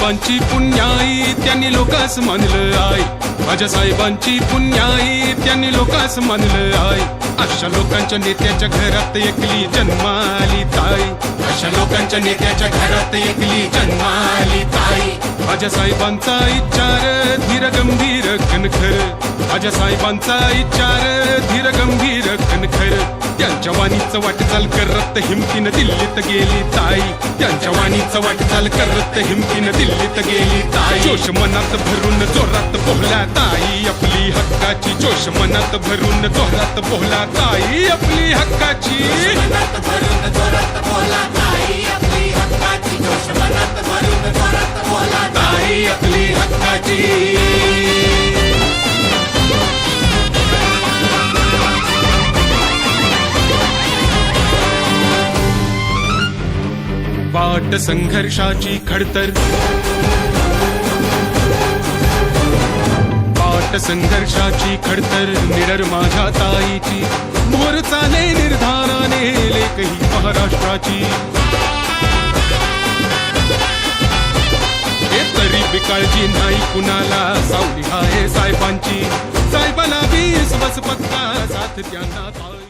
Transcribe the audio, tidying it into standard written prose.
साहेबांची पुण्याई त्यांनी लोकास मानलं आहे. माझ्या साहेबांची पुण्याई त्यांनी लोकास मानलं आहे. अशा लोकांच्या नेत्याच्या घरात एकली जन्माली ताई. अशा लोकांच्या नेत्याच्या घरात एकली जन्माली ताई. माझ्या साहेबांचा विचार धीर गंभीर कणखर. माझ्या साहेबांचा विचार धीर गंभीर कणखर. त्यांच्या वाणीचं वाटचाल करत हिमतीनं दिल्लीत गेली ताई. त्यांच्या वाणीचं वाटचाल करत हिमतीनं दिल्लीत गेली ताई. जोश मनात भरून जोरात बोला ताई आपली हक्काची. जोश मनात भरून जोरात बोला ताई आपली हक्काची. ताई आपली हक्काची. वाट संघर्षाची खडतर. वाट संघर्षाची खडतर निडर माझ्या ताईची. मोर चाले निर्धाराने लेकही महाराष्ट्राची. हे तरी बिकाळजी नाही कुणाला सावली आहे साहेबांची. साहेबाला 20 बस पत्ता साथ त्यांना ताई.